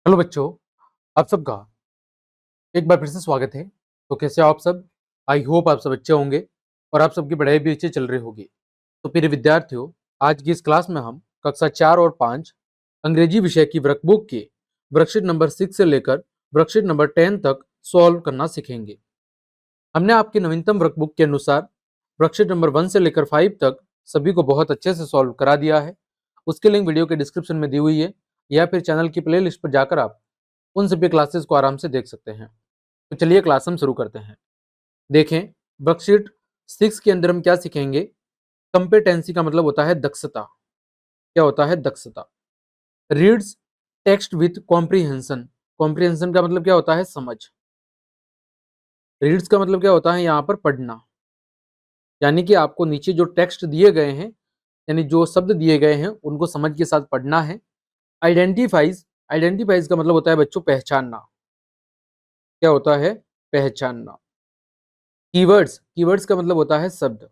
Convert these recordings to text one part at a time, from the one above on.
Hello बच्चों, आप सबका एक बार फिर से स्वागत है। तो कैसे हो आप सब? आई होप आप सब अच्छे होंगे और आप सबकी पढ़ाई भी अच्छी चल रही होगी। तो प्रिय विद्यार्थियों, आज की इस क्लास में हम कक्षा 4 और 5 अंग्रेजी विषय की वर्कबुक के वर्कशीट नंबर 6 से लेकर वर्कशीट नंबर 10 तक सॉल्व करना सीखेंगे। हमने आपके नवीनतम वर्कबुक के अनुसार वर्कशीट नंबर 1 से लेकर 5 तक सभी को बहुत अच्छे से सॉल्व करा दिया है। उसकी लिंक वीडियो के डिस्क्रिप्शन में दी हुई है, या फिर चैनल की प्लेलिस्ट पर जाकर आप उन सभी क्लासेस को आराम से देख सकते हैं। तो चलिए क्लास हम शुरू करते हैं। देखें, वर्कशीट 6 के अंदर हम क्या सीखेंगे। कंपेटेंसी का मतलब होता है दक्षता। क्या होता है? दक्षता। Reads text with comprehension. Comprehension का मतलब क्या होता है? समझ। रीड्स का मतलब क्या होता है? यहाँ पर पढ़ना। यानी कि आपको नीचे जो टेक्स्ट दिए गए हैं, यानी जो शब्द दिए गए हैं, उनको समझ के साथ पढ़ना है। आइडेंटिफाइज। आइडेंटिफाइज का मतलब होता है बच्चों पहचानना। क्या होता है? पहचानना। कीवर्ड्स। कीवर्ड्स का मतलब होता है शब्द।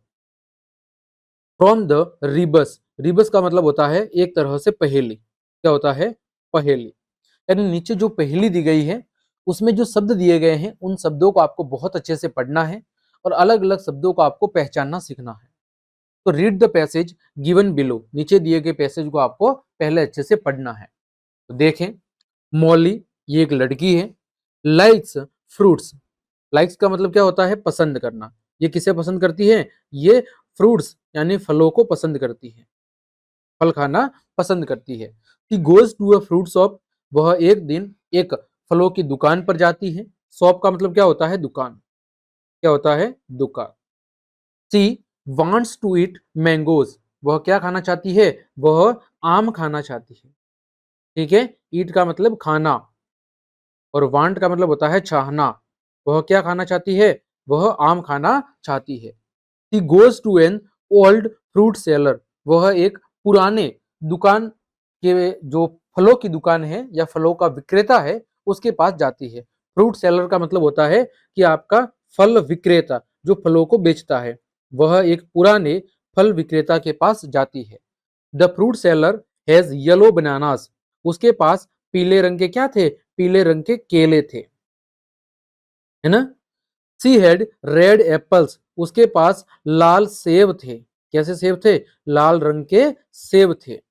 From the rebus. रिबस का मतलब होता है एक तरह से पहेली। क्या होता है? पहेली। यानी नीचे जो पहेली दी गई है, उसमें जो शब्द दिए गए हैं, उन शब्दों को आपको बहुत अच्छे से पढ़ना है और अलग अलग शब्दों को आपको पहचानना सीखना है। तो read the passage given below. नीचे दिए गए पैसेज को आपको पहले अच्छे से पढ़ना है। तो देखें, मॉली, ये एक लड़की है। Likes fruits. लाइक्स का मतलब क्या होता है? पसंद करना। ये किसे पसंद करती है? ये फ्रूट्स यानी फलों को पसंद करती है, फल खाना पसंद करती है। He goes to a fruit shop. वह एक दिन एक फलों की दुकान पर जाती है। शॉप का मतलब क्या होता है? दुकान। क्या होता है? दुकान। She wants to eat mangoes. वह क्या खाना चाहती है? वह आम खाना चाहती है। ठीक है। ईट का मतलब खाना और वांट का मतलब होता है चाहना। वह क्या खाना चाहती है? वह आम खाना चाहती है। He goes to an old fruit seller. वह एक पुराने दुकान के जो फलों की दुकान है या फलों का विक्रेता है, उसके पास जाती है। फ्रूट सेलर का मतलब होता है कि आपका फल विक्रेता जो फलों को बेचता है, वह एक पुराने फल विक्रेता के पास जाती है। The fruit seller has yellow bananas. उसके पास पीले रंग के क्या थे? पीले रंग के केले थे, है ना। She had read apples. उसके पास लाल सेब थे। कैसे सेब थे? लाल रंग के सेब थे।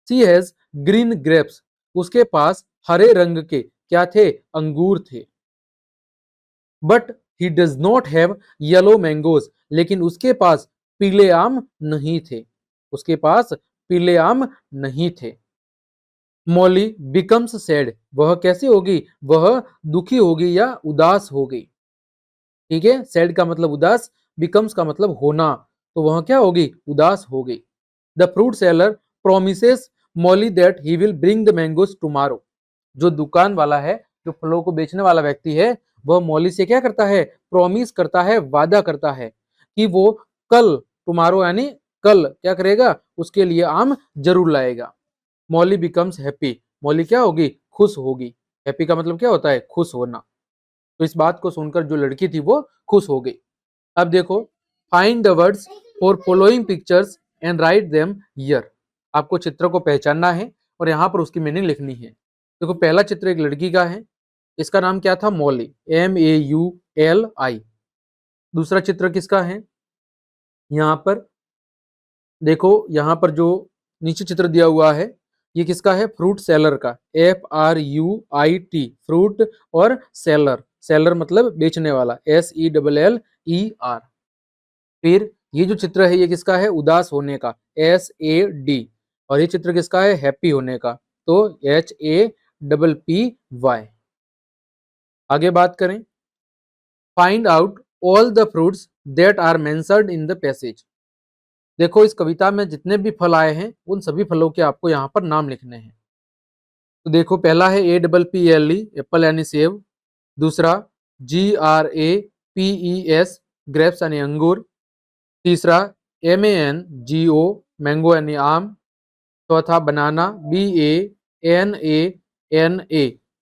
सी हैज ग्रीन ग्रेप्स। उसके पास हरे रंग के क्या थे? अंगूर थे। But he does not have yellow mangoes. लेकिन उसके पास पीले आम नहीं थे। उसके पास पीले आम नहीं थे। Molly becomes sad. वह कैसी होगी? वह दुखी होगी या उदास होगी। ठीक है। सैड का मतलब उदास, बिकम्स का मतलब होना, तो वह क्या होगी? उदास होगी। The fruit seller promises Molly that he will bring the mangoes tomorrow. जो दुकान वाला है, जो फलों को बेचने वाला व्यक्ति है, वह मॉली से क्या करता है? प्रॉमिस करता है, वादा करता है कि वो कल, टुमारो यानी कल, क्या करेगा? उसके लिए आम जरूर लाएगा। Molly becomes happy. मॉली क्या होगी? खुश होगी। हैप्पी का मतलब क्या होता है? खुश होना। तो इस बात को सुनकर जो लड़की थी वो खुश हो गई। अब देखो, find the words for following pictures and write them here. आपको चित्र को पहचानना है और यहाँ पर उसकी मीनिंग लिखनी है। देखो, पहला चित्र एक लड़की का है। इसका नाम क्या था? Molly, MAULI। दूसरा चित्र किसका है? यहाँ पर देखो, यहाँ पर जो नीचे चित्र दिया हुआ है, ये किसका है? फ्रूट सेलर का, FRUIT, फ्रूट और सेलर। सेलर मतलब बेचने वाला, SELLER। फिर ये जो चित्र है, ये किसका है? उदास होने का, SAD। और ये चित्र किसका है? हैप्पी होने का, तो HAPPY। आगे बात करें, find out all the fruits that are mentioned in the passage. देखो, इस कविता में जितने भी फल आए हैं, उन सभी फलों के आपको यहाँ पर नाम लिखने हैं। तो देखो, पहला है APPLE, एप्पल यानी सेब। दूसरा GRAPES, ग्रेप्स यानी अंगूर। तीसरा MANGO, मैंगो यानी आम। चौथा बनाना, BANANA,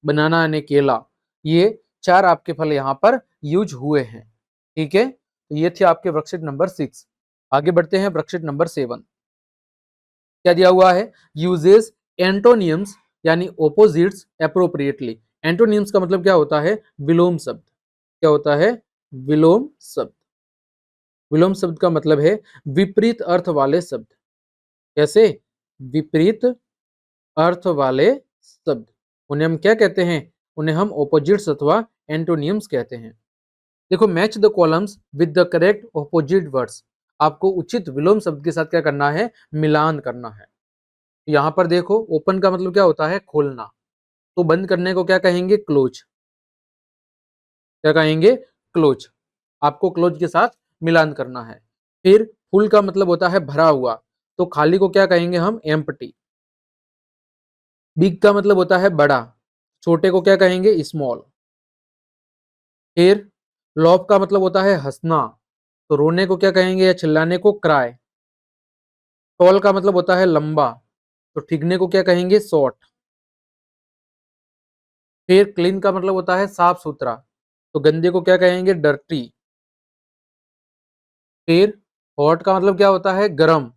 बनाना यानी केला। ये चार आपके फल यहाँ पर यूज हुए हैं। ठीक है। तो ये थे आपके वर्कशीट नंबर 6। आगे बढ़ते हैं वर्कशीट नंबर 7। क्या दिया हुआ है? यूजेस एंटोनियम्स यानी ऑपोजिट्स एप्रोप्रिएटली। एंटोनिम्स का मतलब क्या होता है? विलोम शब्द। क्या होता है? विलोम शब्द। विलोम शब्द का मतलब है विपरीत अर्थ वाले शब्द। कैसे? विपरीत अर्थ वाले शब्द, उन्हें हम क्या कहते हैं? उन्हें हम ऑपोजिट्स अथवा एंटोनियम्स कहते हैं। देखो, match the columns with the correct opposite words. आपको उचित विलोम शब्द के साथ क्या करना है? मिलान करना है। यहाँ पर देखो, ओपन का मतलब क्या होता है? खोलना। तो बंद करने को क्या कहेंगे? क्लोज। क्या कहेंगे? क्लोज। आपको क्लोज के साथ मिलान करना है। फिर फुल का मतलब होता है भरा हुआ, तो खाली को क्या कहेंगे हम? एम्प्टी। बिग का मतलब होता है बड़ा, छोटे को क्या कहेंगे? स्मॉल। फिर लॉफ का मतलब होता है हंसना, तो रोने को क्या कहेंगे या चिल्लाने को? क्राई। टॉल का मतलब होता है लंबा, तो ठीकने को क्या कहेंगे? शॉर्ट। फिर क्लीन का मतलब होता है साफ सुथरा, तो गंदे को क्या कहेंगे? डर्टी। फिर हॉट का मतलब क्या होता है? गर्म,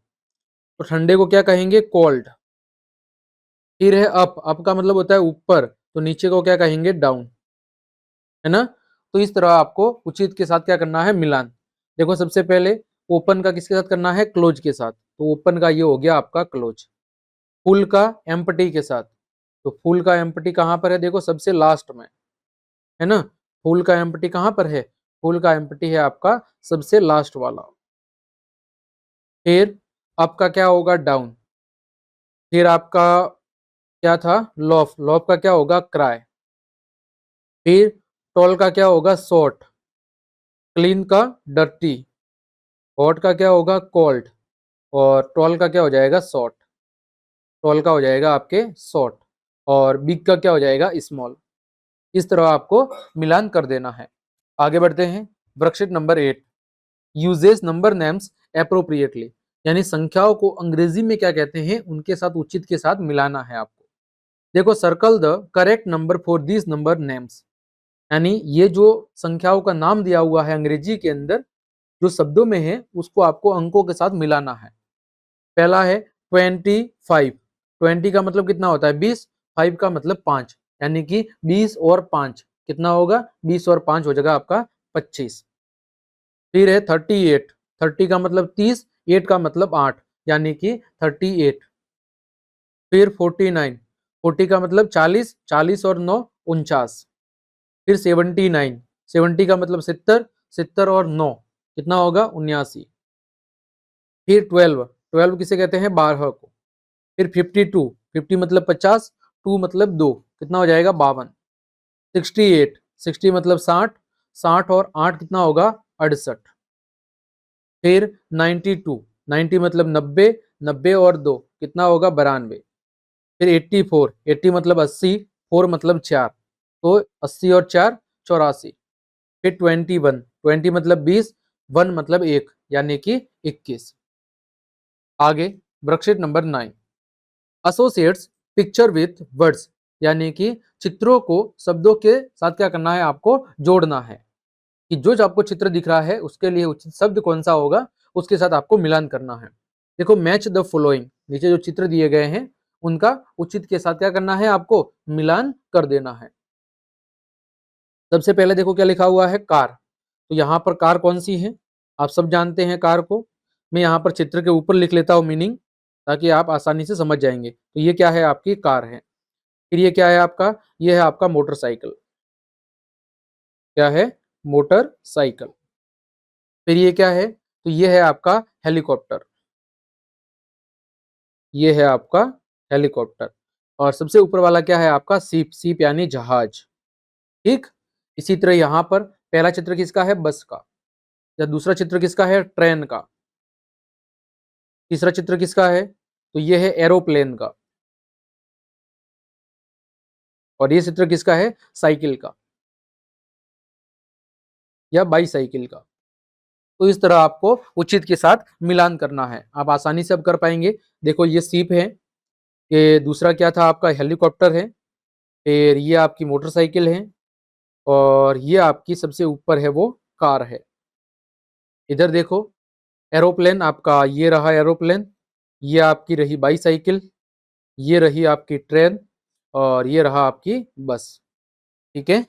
तो ठंडे को क्या कहेंगे? कोल्ड। फिर है अप का मतलब होता है ऊपर, तो नीचे को क्या कहेंगे? डाउन। है ना? तो इस तरह आपको उचित के साथ क्या करना है? मिलान। देखो, सबसे पहले ओपन का किसके साथ करना है? क्लोज के साथ। तो ओपन का ये हो गया आपका क्लोज। फुल का एम्प्टी के साथ, तो फुल का एम्प्टी कहां पर है? देखो, सबसे लास्ट में। है ना? फुल का एम्प्टी कहां पर है? फुल का एम्प्टी है आपका सबसे लास्ट वाला। फिर आपका क्या होगा? डाउन। फिर आपका क्या था? लॉफ। लॉफ का क्या होगा? क्राई। फिर टॉल का क्या होगा? शॉर्ट। क्लीन का डर्टी। हॉट का क्या होगा? कोल्ड। और टॉल का क्या हो जाएगा? शॉर्ट। टॉल का हो जाएगा आपके शॉर्ट, और बिग का क्या हो जाएगा? स्मॉल। इस तरह आपको मिलान कर देना है। आगे बढ़ते हैं। Worksheet number 8, uses number names appropriately. यानी संख्याओं को अंग्रेजी में क्या कहते हैं, उनके साथ उचित के साथ मिलाना है आपको। देखो, circle the correct number for this number names. यानी ये जो संख्याओं का नाम दिया हुआ है अंग्रेजी के अंदर, जो शब्दों में है, उसको आपको अंकों के साथ मिलाना है। पहला है 25। 20 का मतलब कितना होता है? 20। 5 का मतलब 5, यानी कि 20 और 5 कितना होगा? 20 और 5 हो जाएगा आपका 25। फिर है 38। 30 का मतलब 30, 8 का मतलब 8, यानी कि 38। फिर 49। 40 का मतलब 40, 40 और 9 49। फिर 79। 70 का मतलब 70, 70 और 9 कितना होगा? 79। फिर 12। 12 किसे कहते हैं? 12 को। फिर 52। 50 मतलब 50, 2 मतलब 2 कितना हो जाएगा? 52। 68। 60 मतलब 60, 60 और 8 कितना होगा? 68। फिर 92। 90 मतलब 90, 90 और 2 कितना होगा? 92। फिर 84। 80 मतलब 80, 4 मतलब 4, तो 80 और 4 84। फिर 21। 20 मतलब 20, 1 मतलब 1, यानी कि 21। आगे worksheet number 9, associates picture with words. यानी कि चित्रों को शब्दों के साथ क्या करना है? आपको जोड़ना है, कि जो आपको चित्र दिख रहा है उसके लिए उचित शब्द कौन सा होगा, उसके साथ आपको मिलान करना है। देखो, मैच द फॉलोइंग, नीचे जो चित्र दिए गए हैं उनका उचित के साथ क्या करना है? आपको मिलान कर देना है। सबसे पहले देखो क्या लिखा हुआ है? कार। तो यहाँ पर कार कौन सी है? आप सब जानते हैं कार को। मैं यहाँ पर चित्र के ऊपर लिख लेता हूँ मीनिंग, ताकि आप आसानी से समझ जाएंगे। तो ये क्या है? आपकी कार है। फिर ये क्या है आपका? ये है आपका मोटरसाइकिल। क्या है? मोटरसाइकिल। फिर ये क्या है? तो ये है आपका हेलीकॉप्टर। ये है आपका हेलीकॉप्टर। और सबसे ऊपर वाला क्या है आपका? सीप। सीप यानी जहाज। ठीक। इसी तरह यहाँ पर पहला चित्र किसका है? बस का। या दूसरा चित्र किसका है? ट्रेन का। तीसरा चित्र किसका है? तो ये है एरोप्लेन का। और ये चित्र किसका है? साइकिल का या बाईसाइकिल का। तो इस तरह आपको उचित के साथ मिलान करना है, आप आसानी से अब कर पाएंगे। देखो, ये सीप है, ये दूसरा क्या था आपका? हेलीकॉप्टर है। फिर ये आपकी मोटरसाइकिल है, और ये आपकी सबसे ऊपर है वो कार है। इधर देखो, एरोप्लेन आपका, ये रहा एरोप्लेन, ये आपकी रही बाईसाइकिल, ये रही आपकी ट्रेन, और ये रहा आपकी बस। ठीक है,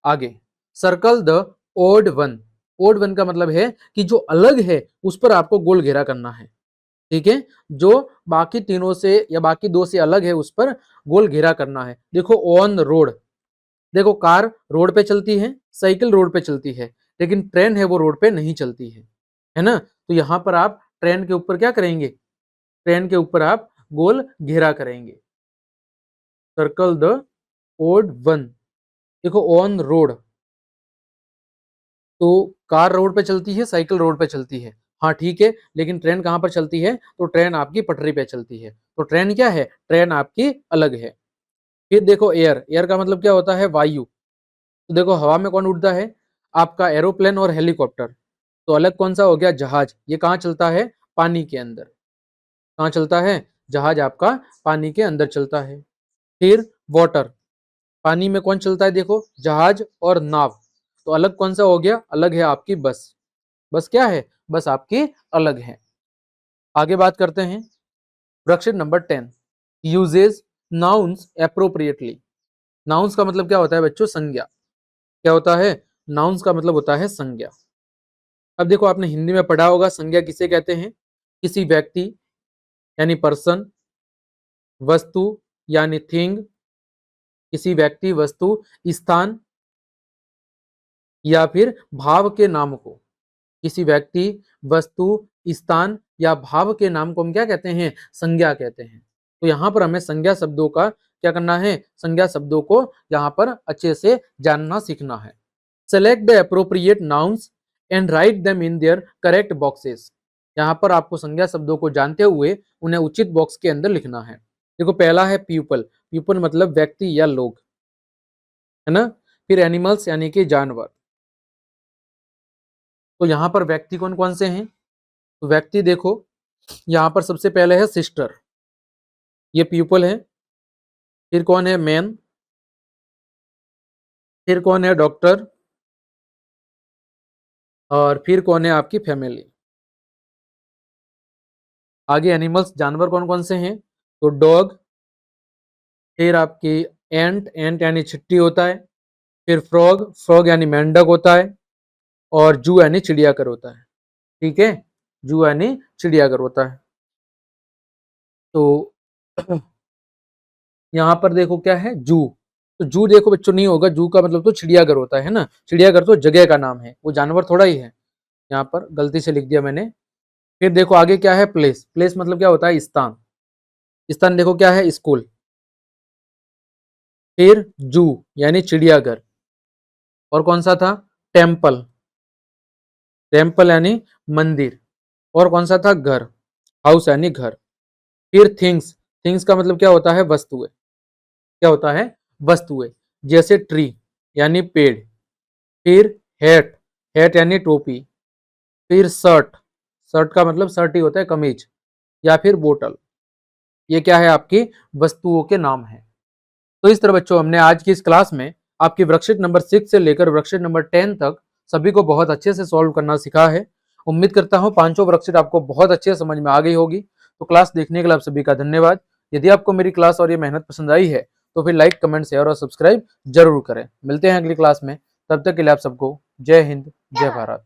आगे circle the odd one. Odd one का मतलब है कि जो अलग है उस पर आपको गोल घेरा करना है। ठीक है, जो बाकी तीनों से या बाकी दो से अलग है उस पर गोल घेरा करना है। देखो ऑन रोड, देखो कार रोड पे चलती है, साइकिल रोड पे चलती है, लेकिन ट्रेन है वो रोड पे नहीं चलती है ना। तो यहां पर आप ट्रेन के ऊपर क्या करेंगे, ट्रेन के ऊपर आप गोल घेरा करेंगे। Circle the odd one. देखो ऑन रोड, तो कार रोड पे चलती है, साइकिल रोड पे चलती है, हाँ ठीक है, लेकिन ट्रेन कहां पर चलती है, तो ट्रेन आपकी पटरी पे चलती है। तो ट्रेन क्या है, ट्रेन आपकी अलग है। फिर देखो एयर, एयर का मतलब क्या होता है, वायु। तो देखो हवा में कौन उड़ता है, आपका एरोप्लेन और हेलीकॉप्टर। तो अलग कौन सा हो गया, जहाज। ये कहाँ चलता है, पानी के अंदर। कहाँ चलता है, जहाज आपका पानी के अंदर चलता है। फिर वाटर, पानी में कौन चलता है, देखो जहाज और नाव। तो अलग कौन सा हो गया, अलग है आपकी बस। बस क्या है, बस आपकी अलग है। आगे बात करते हैं worksheet number 10, uses nouns appropriately. Nouns का मतलब क्या होता है बच्चों, संज्ञा। क्या होता है, नाउन्स का मतलब होता है संज्ञा। अब देखो आपने हिंदी में पढ़ा होगा, संज्ञा किसे कहते हैं, किसी व्यक्ति यानी पर्सन, वस्तु यानी थिंग, किसी व्यक्ति, वस्तु, स्थान या फिर भाव के नाम को। किसी व्यक्ति, वस्तु, स्थान या भाव के नाम को हम क्या कहते हैं, संज्ञा कहते हैं। तो यहाँ पर हमें संज्ञा शब्दों का क्या करना है, संज्ञा शब्दों को यहाँ पर अच्छे से जानना सीखना है। Select the appropriate nouns and write them in their correct boxes. यहाँ पर आपको संज्ञा शब्दों को जानते हुए उन्हें उचित बॉक्स के अंदर लिखना है। देखो पहला है पीपल, पीपल मतलब व्यक्ति या लोग, है ना। फिर एनिमल्स यानी कि जानवर। तो यहाँ पर व्यक्ति कौन कौन से हैं, तो व्यक्ति देखो यहाँ पर सबसे पहले है सिस्टर, ये पीपल है। फिर कौन है, मैन। फिर कौन है, डॉक्टर। और फिर कौन है, आपकी फैमिली। आगे एनिमल्स, जानवर कौन कौन से हैं, तो डॉग। फिर आपकी एंट, एंट यानी चिट्टी होता है। फिर फ्रॉग, फ्रॉग यानी मेंढक होता है। और जू यानी चिड़ियाघर होता है। ठीक है, जू यानी चिड़ियाघर होता है। तो यहाँ पर देखो क्या है, जू। तो जू देखो बच्चों नहीं होगा, जू का मतलब तो चिड़ियाघर होता है ना। चिड़ियाघर तो जगह का नाम है, वो जानवर थोड़ा ही है। यहाँ पर गलती से लिख दिया मैंने। फिर देखो आगे क्या है, प्लेस। प्लेस मतलब क्या होता है, स्थान। स्थान देखो क्या है, स्कूल। फिर जू यानी चिड़ियाघर। और कौन सा था, टेम्पल। टेम्पल यानी मंदिर। और कौन सा था, घर। हाउस यानी घर। फिर थिंग्स, थिंग्स का मतलब क्या होता है, वस्तुएं। क्या होता है, वस्तुएं। जैसे ट्री यानी पेड़। फिर हैट, हैट यानी टोपी। फिर शर्ट, शर्ट का मतलब शर्ट ही होता है, कमीज। या फिर बोतल। ये क्या है, आपकी वस्तुओं के नाम है। तो इस तरह बच्चों हमने आज की इस क्लास में आपकी वर्कशीट नंबर 6 से लेकर वर्कशीट नंबर 10 तक सभी को बहुत अच्छे से सॉल्व करना सिखा है। उम्मीद करता हूँ पांचों वर्कशीट आपको बहुत अच्छे से समझ में आ गई होगी। तो क्लास देखने के लिए आप सभी का धन्यवाद। यदि आपको मेरी क्लास और ये मेहनत पसंद आई है तो फिर लाइक, कमेंट, शेयर और सब्सक्राइब जरूर करें। मिलते हैं अगली क्लास में, तब तक के लिए आप सबको जय हिंद, जय भारत।